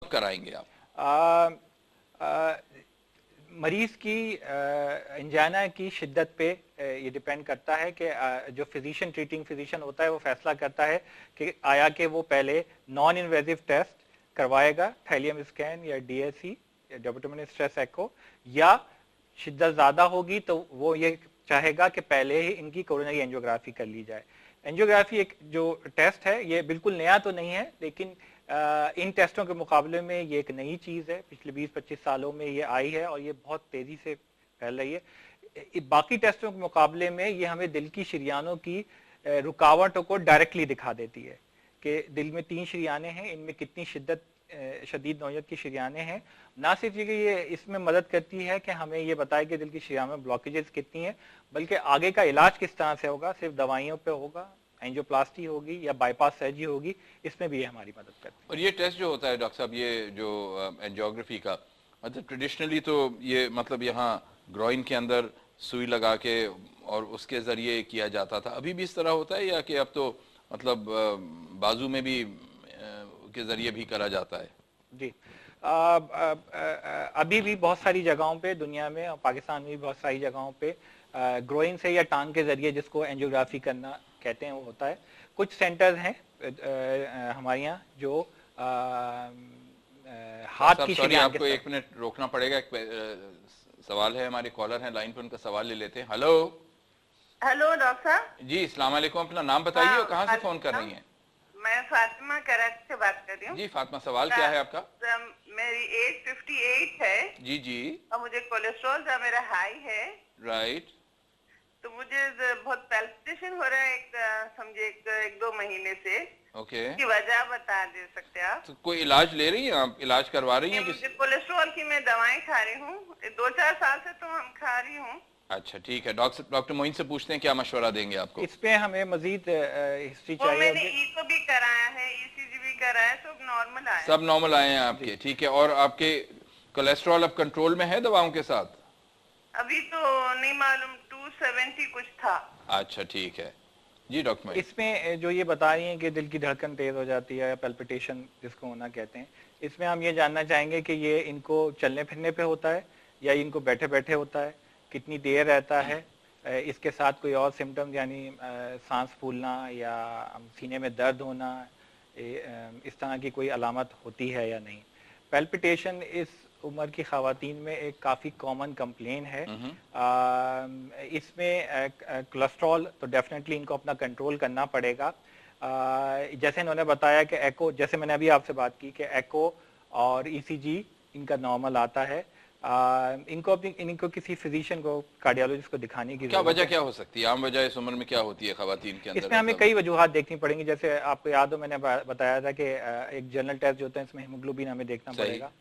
कराएंगे आप? मरीज की एंजाइना की शिद्दत पे ये डिपेंड करता है कि जो फिजिशियन ट्रीटिंग फिजिशियन होता है वो फैसला करता है कि आया कि वो पहले नॉन इन्वेजिव टेस्ट करवाएगा, थैलियम स्कैन या डीएसई या एब्डोमिनल स्ट्रेस एको, या शिद्दत ज़्यादा होगी तो वो ये चाहेगा कि पहले ही इनकी कोरोनरी एंजियोग्राफी कर ली जाए। एंजियोग्राफी एक जो टेस्ट है ये बिल्कुल नया तो नहीं है, लेकिन इन टेस्टों के मुकाबले में ये एक नई चीज़ है, पिछले 20-25 सालों में ये आई है और ये बहुत तेज़ी से फैल रही है। बाकी टेस्टों के मुकाबले में ये हमें दिल की शरियानों की रुकावटों को डायरेक्टली दिखा देती है कि दिल में 3 शरियानें हैं, इनमें कितनी शदीद नौयत की शरियानें हैं। ना सिर्फ ये इसमें मदद करती है कि हमें ये बताए कि दिल की शरियानों में ब्लॉकेजेस कितनी हैं, बल्कि आगे का इलाज किस तरह से होगा, सिर्फ दवाइयों पे होगा, एंजियोप्लास्टी होगी या बाईपास सर्जरी होगी, इसमें भी ये हमारी मदद करती है। और ये टेस्ट जो होता है डॉक्टर साहब, ये जो एंजियोग्राफी का, मतलब ट्रेडिशनली तो ये मतलब यहाँ ग्रोइन के अंदर सुई लगा के और उसके ज़रिए किया जाता था, अभी भी इस तरह होता है या कि अब तो मतलब बाजू में भी के ज़रिए भी करा जाता है? जी, अभी भी बहुत सारी जगहों पे दुनिया में और पाकिस्तान में भी बहुत सारी जगहों पे ग्रोइन से या टांग के ज़रिए, जिसको एंजियोग्राफी करना कहते हैं, वो होता है। कुछ सेंटर्स हैं हमारे यहाँ जो हाथ की सॉरी, आपको 1 मिनट रोकना पड़ेगा, एक सवाल है, हमारे कॉलर हैं लाइन पर, उनका सवाल ले लेते हैं। हेलो हेलो डॉक्टर साहब। जी, अस्सलाम वालेकुम, अपना नाम बताइए और कहाँ से फोन कर रही हैं? मैं फातिमा कराची से बात कर रही हूँ। जी फातिमा, सवाल क्या है आपका? मेरी एज 58 है। जी जी। और मुझे कोलेस्ट्रॉल जो मेरा हाई है। राइट। तो मुझे बहुत पैल्पिटेशन हो रहा है, समझे 1-2 महीने से। ओके। की वजह बता दे सकते आप? तो कोई इलाज ले रही हैं आप, इलाज करवा रही हैं? मुझे कोलेस्ट्रॉल की मैं दवाएं खा रही हूँ, 2-4 साल से तो हम खा रही हूँ। अच्छा ठीक है, डॉक्टर मोइन से पूछते हैं क्या मशवरा देंगे आपको। इस पे हमें मजीद हिस्ट्री चाहिए। मैंने ईको भी कराया है, ईसीजी भी कराया है, सब नॉर्मल आए। सब नॉर्मल आए हैं आपके, ठीक है। और आपके कोलेस्ट्रॉल अब कंट्रोल में है दवाओं के साथ? अभी तो नहीं मालूम, 270 कुछ था। अच्छा ठीक है जी डॉक्टर। इसमें जो ये बता रही हैं कि दिल की धड़कन तेज हो जाती है या पैल्पिटेशन जिसको होना कहते हैं, इसमें हम ये जानना चाहेंगे कि ये इनको चलने फिरने पे होता है या इनको बैठे बैठे होता है, कितनी देर रहता है, इसके साथ कोई और सिम्टम्स यानी सांस फूलना या सीने में दर्द होना, इस तरह की कोई अलामत होती है या नहीं। पैल्पिटेशन इस उम्र की ख़वातीन में एक काफ़ी कॉमन कंप्लेन है। इसमें कोलेस्ट्रॉल तो डेफिनेटली इनको अपना कंट्रोल करना पड़ेगा। जैसे इन्होंने बताया कि एको, जैसे मैंने अभी आपसे बात की कि एको और ईसीजी इनका नॉर्मल आता है, इनको किसी फिजिशियन को, कार्डियोलॉजिस्ट को दिखाने की क्या वजह क्या हो सकती है? आम वजह इस उम्र में क्या होती है खवातीन के अंदर? इसमें हमें कई वजूहात देखनी पड़ेंगी। जैसे आपको याद हो मैंने बताया था कि एक जनरल टेस्ट जो होता है इसमें हीमोग्लोबिन हमें देखना पड़ेगा।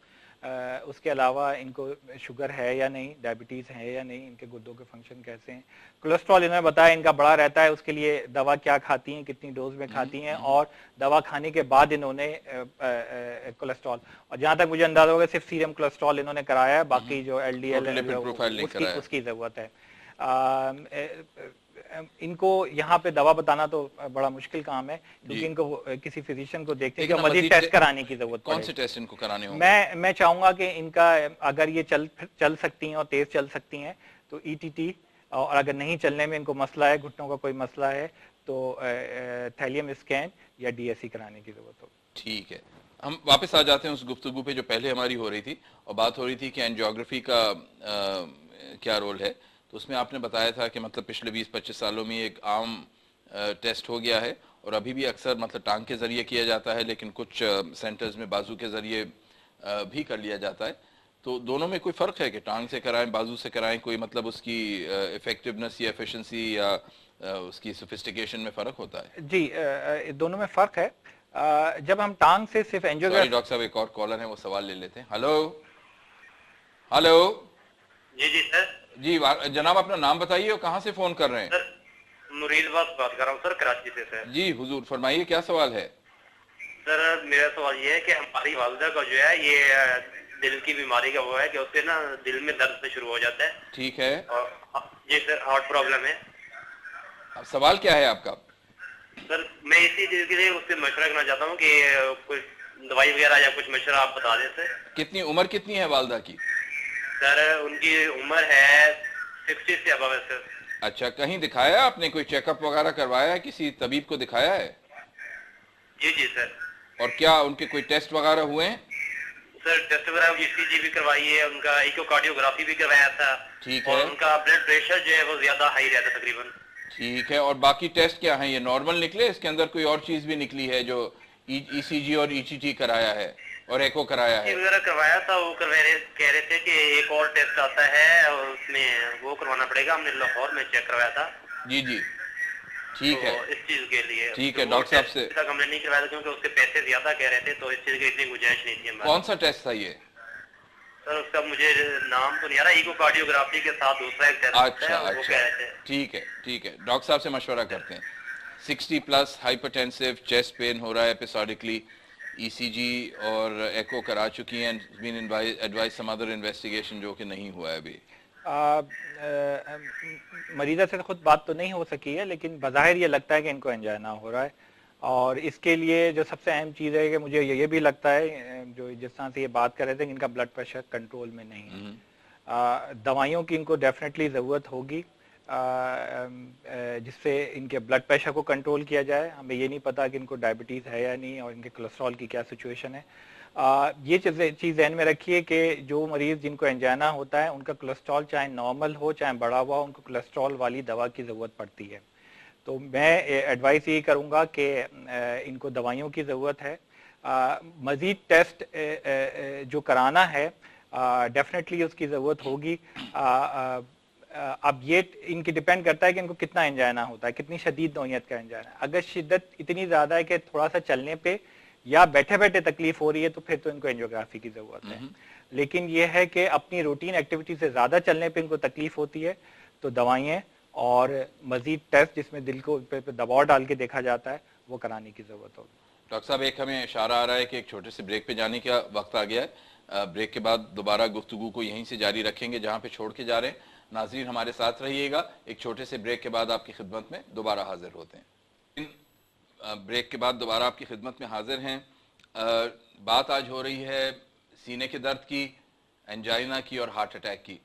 उसके अलावा इनको शुगर है या नहीं, डायबिटीज़ है या नहीं, इनके गुर्दों के फंक्शन कैसे हैं। कोलेस्ट्रॉल इन्होंने बताया इनका बड़ा रहता है, उसके लिए दवा क्या खाती हैं, कितनी डोज में खाती हैं, और दवा खाने के बाद इन्होंने कोलेस्ट्रॉल, और जहाँ तक मुझे अंदाजा होगा सिर्फ सीरम कोलेस्ट्रॉल इन्होंने कराया है, बाकी जो LDL उसकी ज़रूरत है। इनको यहाँ पे दवा बताना तो बड़ा मुश्किल काम है, क्योंकि इनको किसी फिजिशियन को देखते हैं, मजीद टेस्ट कराने की जरूरत है। कौन से टेस्ट इनको कराने होंगे? मैं चाहूंगा कि इनका अगर ये चल सकती हैं और तेज चल सकती हैं तो ETT, और अगर नहीं चलने में इनको मसला है, घुटनों का कोई मसला है, तो थैलियम स्कैन या DSE कराने की जरूरत होगी। ठीक है, हम वापस आ जाते हैं उस गुफ्तगू पे जो पहले हमारी हो रही थी, और बात हो रही थी कि एंजियोग्राफी का क्या रोल है। तो उसमें आपने बताया था कि मतलब पिछले 20-25 सालों में एक आम टेस्ट हो गया है, और अभी भी अक्सर मतलब टांग के ज़रिए किया जाता है, लेकिन कुछ सेंटर्स में बाजू के ज़रिए भी कर लिया जाता है। तो दोनों में कोई फ़र्क है कि टांग से कराएं, बाजू से कराएं, कोई मतलब उसकी इफ़ेक्टिवनेस या एफिशिएंसी या उसकी सोफिस्टिकेशन में फ़र्क होता है? जी, दोनों में फ़र्क है। जब हम टांग से सिर्फ एंजियोग्राफी। डॉक्टर साहब एक और कॉलर है, वो सवाल ले लेते हैं। Hello hello. जी सर। जी जनाब, अपना नाम बताइए और कहाँ से फोन कर रहे हैं? सर मुरीद बात कर रहा हूँ सर, कराची से सर। जी हुजूर फरमाइए, क्या सवाल है? सर मेरा सवाल ये है कि हमारी वालिदा का जो है ये दिल की बीमारी का वो है कि उसके ना दिल में दर्द से शुरू हो जाता है। ठीक है। और जी सर, हार्ट प्रॉब्लम है। अब सवाल क्या है आपका? सर मैं इसी चीज के लिए उससे मशवरा करना चाहता हूँ कि कोई दवाई वगैरह या कुछ मशवरा आप बता दें सर। कितनी उम्र कितनी है वालदा की? सर उनकी उम्र है 60 से अबव है सर। अच्छा, कहीं दिखाया आपने, कोई चेकअप वगैरह करवाया है, किसी तबीब को दिखाया है? जी जी सर। और क्या उनके कोई टेस्ट वगैरह हुए हैं? सर टेस्ट वगैरह ईसीजी भी करवाई है, उनका इकोकार्डियोग्राफी भी करवाया था। ठीक और है। उनका ब्लड प्रेशर जो है वो ज्यादा हाई रहता है तकरीबन। ठीक है, और बाकी टेस्ट क्या हैं, ये नॉर्मल निकले, इसके अंदर कोई और चीज भी निकली है जो ईसीजी और ईसीजी कराया है और एको कराया है? वगैरह करवाया था, वो कह रहे थे कि एक और टेस्ट आता है और उसमें वो करवाना पड़ेगा, हमने लाहौर में चेक करवाया था। जी जी, ठीक है, तो इस चीज के लिए ठीक है। डॉक्टर साहब से तक हमने नहीं करवाया था क्योंकि उसके पैसे ज्यादा कह रहे थे, तो इस चीज की इतनी गुंजाइश नहीं थी हमारे। कौन सा टेस्ट था ये? सर उसका मुझे नाम तो नहीं आ रहा, इकोकार्डियोग्राफी के साथ दूसरा एक टेस्ट अच्छा है, वो अच्छा, कह रहे थे। ठीक है ठीक है, डॉक्टर साहब से मशवरा करते हैं। 60 प्लस, हाइपरटेंसिव, चेस्ट पेन हो रहा है एपिसोडिकली, ईसीजी और एको करा चुकी हैं, been advice some other investigation जो कि नहीं हुआ है अभी। मरीज़ा से खुद बात तो नहीं हो सकी है, लेकिन बज़ाहिर ये लगता है कि इनको एंजाइना हो रहा है। और इसके लिए जो सबसे अहम चीज़ है कि मुझे ये भी लगता है, जो जिस तरह से ये बात कर रहे थे कि इनका ब्लड प्रेशर कंट्रोल में नहीं है। दवाइयों की इनको डेफिनेटली ज़रूरत होगी जिससे इनके ब्लड प्रेशर को कंट्रोल किया जाए। हमें ये नहीं पता कि इनको डायबिटीज़ है या नहीं और इनके कोलेस्ट्रॉल की क्या सिचुएशन है। ये चीज़ ध्यान में रखिए कि जो मरीज़ जिनको एंजाइना होता है उनका कोलेस्ट्रॉल चाहे नॉर्मल हो चाहे बढ़ा हुआ, उनको कोलेस्ट्रॉल वाली दवा की ज़रूरत पड़ती है। तो मैं एडवाइस यही करूँगा कि इनको दवाइयों की ज़रूरत है। मज़ीद टेस्ट जो कराना है डेफिनेटली उसकी ज़रूरत होगी। अब ये इनकी डिपेंड करता है कि इनको कितना एंजाइना होता है, कितनी शदीद नौइयत का एंजाइना है। अगर शिद्दत इतनी ज़्यादा है कि थोड़ा सा चलने पे या बैठे बैठे तकलीफ हो रही है तो फिर तो इनको एंजियोग्राफी की ज़रूरत है। लेकिन ये है कि अपनी रूटीन एक्टिविटी से ज़्यादा चलने पे इनको तकलीफ होती है तो दवाइयाँ और मज़ीद टेस्ट जिसमें दिल को पे दबाव डाल के देखा जाता है वो कराने की ज़रूरत होगी। डॉक्टर साहब, एक हमें इशारा आ रहा है कि एक छोटे से ब्रेक पे जाने का वक्त आ गया है। ब्रेक के बाद दोबारा गुफ्तगू को यहीं से जारी रखेंगे जहाँ पे छोड़ के जा रहे हैं। नाज़रीन हमारे साथ रहिएगा, एक छोटे से ब्रेक के बाद आपकी खिदमत में दोबारा हाजिर होते हैं। ब्रेक के बाद दोबारा आपकी खिदमत में हाजिर हैं। बात आज हो रही है सीने के दर्द की, एंजाइना की और हार्ट अटैक की।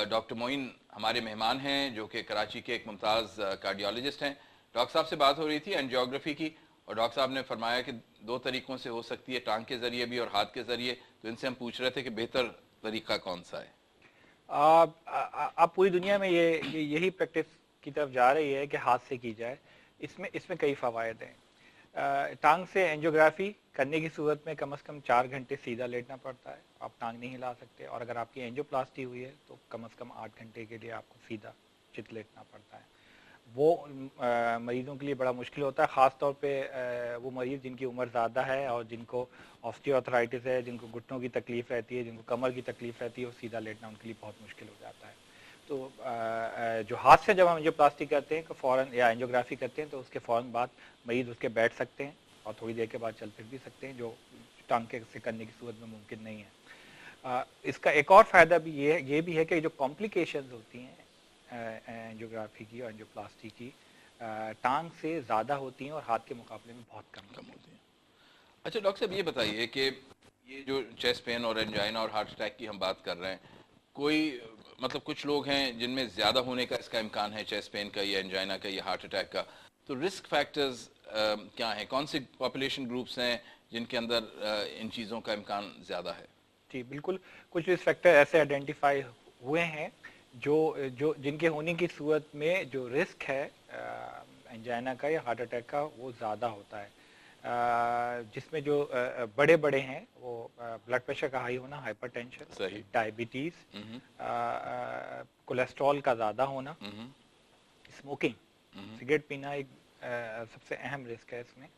डॉक्टर मोइन हमारे मेहमान हैं जो कि कराची के एक मुमताज़ कार्डियोलॉजिस्ट हैं। डॉक्टर साहब से बात हो रही थी एंजियोग्राफी की और डॉक्टर साहब ने फरमाया कि 2 तरीक़ों से हो सकती है, टांग के ज़रिए भी और हाथ के ज़रिए। तो इनसे हम पूछ रहे थे कि बेहतर तरीक़ा कौन सा है? आप पूरी दुनिया में यही प्रैक्टिस की तरफ जा रही है कि हाथ से की जाए। इसमें कई फ़वायद हैं। टांग से एंजियोग्राफी करने की सूरत में कम से कम 4 घंटे सीधा लेटना पड़ता है, आप टांग नहीं हिला सकते। और अगर आपकी एंजियोप्लास्टी हुई है तो कम से कम 8 घंटे के लिए आपको सीधा चित लेटना पड़ता है। वो मरीज़ों के लिए बड़ा मुश्किल होता है, ख़ास तौर पे वो मरीज़ जिनकी उम्र ज़्यादा है और जिनको ऑस्टियोआर्थराइटिस है, जिनको घुटनों की तकलीफ़ रहती है, जिनको कमर की तकलीफ़ रहती है, वो सीधा लेटना उनके लिए बहुत मुश्किल हो जाता है। तो जो हाथ से जब हम एंजियोप्लास्टी करते हैं फ़ौरन या एंजियोग्राफी करते हैं तो उसके फ़ौरन बाद मरीज़ उसके बैठ सकते हैं और थोड़ी देर के बाद चल फिर भी सकते हैं, जो टांग के से करने की सूरत में मुमकिन नहीं है। इसका एक और फ़ायदा भी ये भी है कि जो कॉम्प्लिकेशंस होती हैं एंजियोग्राफी की और एंजियोप्लास्टी की टांग से ज़्यादा होती हैं और हाथ के मुकाबले में बहुत कम होती हैं। अच्छा डॉक्टर साहब, ये बताइए कि ये जो चेस्ट पेन और एंजाइना और हार्ट अटैक की हम बात कर रहे हैं, कोई मतलब कुछ लोग हैं जिनमें ज़्यादा होने का इसका इम्कान है, चेस्ट पेन का या एंजाइना का या हार्ट अटैक का, तो रिस्क फैक्टर्स क्या हैं? कौन से पॉपुलेशन ग्रुप्स हैं जिनके अंदर इन चीज़ों का इम्कान ज़्यादा है? जी बिल्कुल, कुछ रिस्क फैक्टर ऐसे आइडेंटिफाई हुए हैं जो जिनके होने की सूरत में जो रिस्क है एंजाइना का या हार्ट अटैक का वो ज़्यादा होता है। जिसमें जो बड़े हैं वो ब्लड प्रेशर का हाई होना, हाइपरटेंशन, डायबिटीज़, कोलेस्ट्रॉल का ज़्यादा होना, स्मोकिंग, सिगरेट पीना एक सबसे अहम रिस्क है इसमें,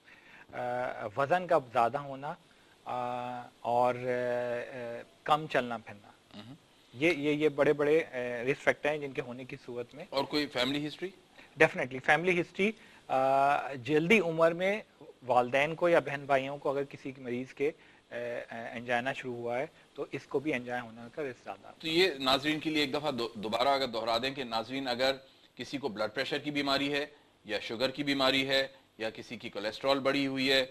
वज़न का ज़्यादा होना और कम चलना फिरना। ये बड़े रिस्क फैक्टर हैं जिनके होने की सूरत में। और कोई family history? Definitely family history, जल्दी उम्र में वालदैन को या बहन भाइयों को अगर किसी मरीज़ के एंजाइना शुरू हुआ है तो इसको भी एंजाइना होने का रिस्क ज़्यादा। तो ये नाजरीन के लिए एक दफ़ा दोबारा अगर दोहरा दें कि नाजरीन अगर किसी को ब्लड प्रेशर की बीमारी है या शुगर की बीमारी है या किसी की कोलेस्ट्रॉल बढ़ी हुई है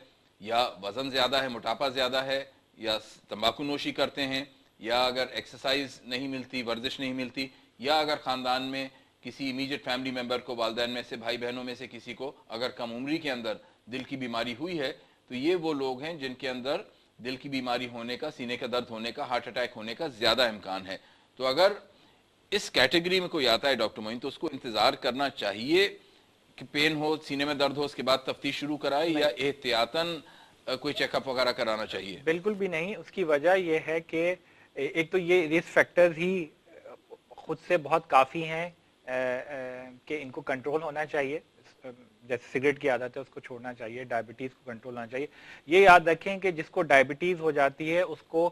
یا وزن زیادہ ہے, موٹاپا زیادہ ہے, یا تمباکو نوشی کرتے ہیں, یا اگر ایکسرسائز نہیں ملتی, ورزش نہیں ملتی, یا اگر خاندان میں کسی امیجیٹ فیملی ممبر کو, والدین میں سے, بھائی بہنوں میں سے کسی کو اگر کم عمری کے اندر دل کی بیماری ہوئی ہے, تو یہ وہ لوگ ہیں جن کے اندر دل کی بیماری ہونے کا, سینے کا درد ہونے کا, ہارٹ اٹیک ہونے کا زیادہ امکان ہے. تو اگر اس کیٹیگری میں کوئی آتا ہے ڈاکٹر معین, تو اس کو انتظار کرنا چاہیے کہ پین ہو, سینے میں درد ہو, اس کے بعد تفتیش شروع کرائے, یا احتیاطاً کوئی چیک اپ وغیرہ کرانا چاہیے؟ بالکل بھی نہیں. اس کی وجہ یہ ہے کہ ایک تو یہ رسک فیکٹرز ہی خود سے بہت کافی ہیں کہ ان کو کنٹرول ہونا چاہیے. جیسے سگریٹ کی عادت ہے اس کو چھوڑنا چاہیے, ڈائبٹیز کو کنٹرول ہونا چاہیے. یہ یاد رکھیں کہ جس کو ڈائبٹیز ہو جاتی ہے اس کو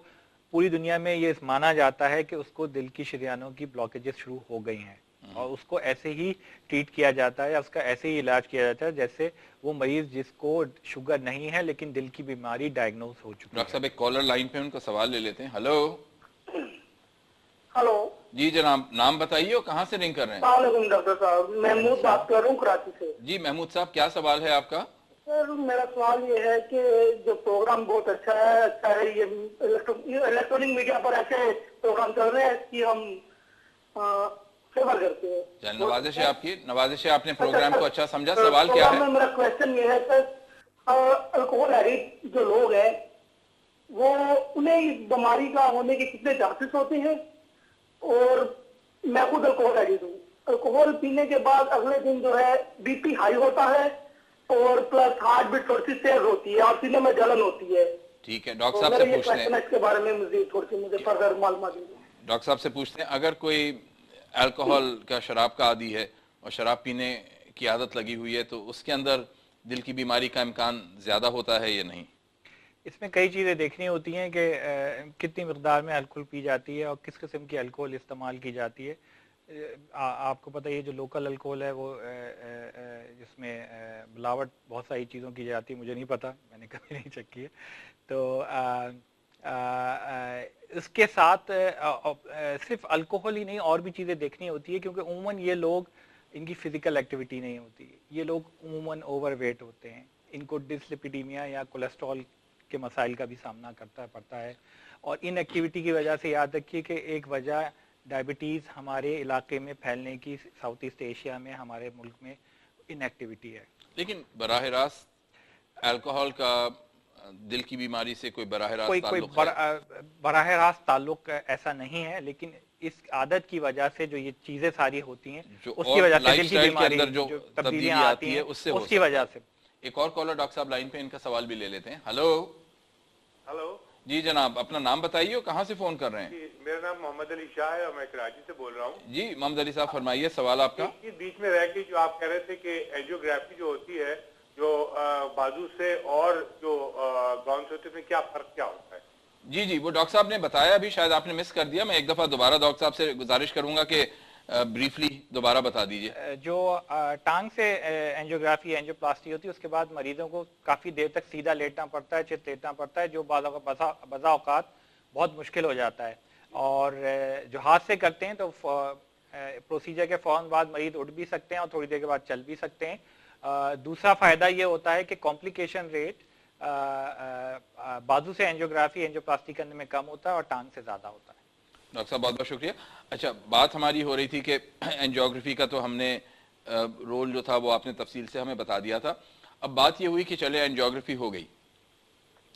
پوری دنیا میں یہ مانا جاتا ہے کہ اس کو دل کی شریانوں کی بلاکیجز شروع ہو گئی ہیں, اور اس کو ایسے ہی ٹریٹ کیا جاتا ہے, اس کا ایسے ہی علاج کیا جاتا ہے جیسے وہ مریض جس کو شوگر نہیں ہے لیکن دل کی بیماری ڈائگنوز ہو چکی ہے. ڈاکٹر صاحب ایک کالر لائن پہ, ان کا سوال لے لیتے ہیں. ہلو. ہلو جی جناب, نام بتائیے اور کہاں سے رنگ کر رہے ہیں؟ السلام علیکم ڈاکٹر صاحب, محمود بات کر رہا ہوں کراچی سے. جی محمود صاحب, کیا سوال ہے آپ کا؟ سر میرا سوال یہ ہے کہ جو پروگرام بہت اچھا ہے, یہ الیکٹرانک میڈیا پر ایسے پروگرام چل رہے ہیں کہ ہم فیور کرتے ہیں. نوازش ہے آپ کی, نوازش ہے, آپ نے پروگرام کو اچھا سمجھا. سوال کیا ہے؟ میرا کوشچن یہ ہے سر, الکوہول ایڈکٹ جو لوگ ہیں وہ انہیں اس بیماری کا ہونے کے کتنے چانسز ہوتے ہیں؟ اور میں خود الکوہول ایڈکٹ ہوں. الکوہول پینے کے بعد اگلے دن جو ہے بی پی ہائی ہوتا ہے اور پلس ہارٹ بیٹ تھوڑی سی تیز ہوتی ہے اور سینے میں جلن ہوتی ہے. ٹھیک ہے, ڈاکٹر صاحب سے پوچھتے ہیں اس کے بارے میں مزید تھوڑی سی مجھے فردر معلومات دیجیے. ڈاکٹر صاحب سے پوچھتے ہیں, اگر کوئی الکوہول کا, شراب کا عادی ہے اور شراب پینے کی عادت لگی ہوئی ہے, تو اس کے اندر دل کی بیماری کا امکان زیادہ ہوتا ہے یا نہیں؟ اس میں کئی چیزیں دیکھنی ہوتی ہیں کہ کتنی مقدار میں الکوہول پی جاتی ہے اور کس قسم کی الکوہول استعمال کی جاتی ہے. آپ کو پتہ ہے یہ جو لوکل الکوہول ہے وہ جس میں ملاوٹ بہت ساری چیزوں کی جاتی ہے, مجھے نہیں پتہ, میں نے کبھی نہیں چیک کی ہے. تو اس کے ساتھ صرف الکوہول ہی نہیں اور بھی چیزیں دیکھنی ہوتی ہے, کیونکہ عموماً یہ لوگ, ان کی فزیکل ایکٹیویٹی نہیں ہوتی, یہ لوگ عموماً اوور ویٹ ہوتے ہیں, ان کو ڈسلیپیڈیمیا یا کولیسٹرول کے مسائل کا بھی سامنا کرتا پڑتا ہے. اور ان ایکٹیویٹی کی وجہ سے یاد رکھیے کہ ایک وجہ ڈائبٹیز ہمارے علاقے میں پھیلنے کی ساؤتھ ایسٹ ایشیا میں, ہمارے ملک میں ان ایکٹیویٹی ہے. لیکن براہ راست الکوہول کا دل کی بیماری سے کوئی براہ راست تعلق ہے؟ براہ راست تعلق ایسا نہیں ہے, لیکن اس عادت کی وجہ سے جو یہ چیزیں ساری ہوتی ہیں اس کی وجہ سے دل کی بیماری جو تبدیلیاں آتی ہیں اس کی وجہ سے. ایک اور کالر ڈاکٹر صاحب لائن پہ, ان کا سوال بھی لے لیتے ہیں. ہلو. ہلو. جی جناب, اپنا نام بتائیے اور کہاں سے فون کر رہے ہیں؟ میرا نام محمد علی شاہ ہے اور میں کراچی سے بول رہا ہوں. جی محمد علی صاحب فرمائیے, سوال آپ کا. بیچ میں رہ کے جو آپ کہہ رہے تھے کہ اینجیوگرافی جو ہوتی ہے جو بازو سے اور جو گاؤن سے ہوتے ہیں, کیا فرق کیا ہوتا ہے؟ جی جی, وہ ڈاکٹر صاحب نے بتایا, ابھی شاید آپ نے مس کر دیا. میں ایک دفعہ دوبارہ ڈاکٹر صاحب سے گزارش کروں گا کہ بریفلی دوبارہ بتا دیجئے. جو ٹانگ سے اینجیوگرافی, اینجیوپلاسٹی ہوتی ہے, اس کے بعد مریضوں کو کافی دیر تک سیدھا لیٹنا پڑتا ہے, چت لیٹنا پڑتا ہے, جو بعض اوقات بہت مشکل ہو جاتا ہے. اور جو ہاتھ سے کرتے ہیں تو پروسیجر کے فوراً بعد مریض اٹھ بھی سکتے ہیں اور تھوڑی دیر کے بعد چل بھی سکتے ہیں. دوسرا فائدہ یہ ہوتا ہے کہ کمپلیکیشن ریٹ بازو سے اینجیوگرافی, اینجیوپلاسٹی کرنے میں کم ہوتا ہے اور ٹانگ سے زیادہ ہوتا ہے. ڈاکٹر صاحب بہت بہت شکریہ. اچھا, بات ہماری ہو رہی تھی کہ اینجیوگرافی کا تو ہم نے رول جو تھا وہ آپ نے تفصیل سے ہمیں بتا دیا تھا. اب بات یہ ہوئی کہ چلے اینجیوگرافی ہو گئی,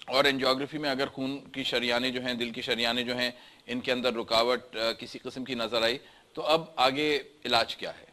اور اینجیوگرافی میں اگر خون کی شریانیں جو ہیں, دل کی شریانیں جو ہیں, ان کے اندر رکاوٹ کسی قسم کی نظر آئی, تو اب آگے علاج کیا ہے؟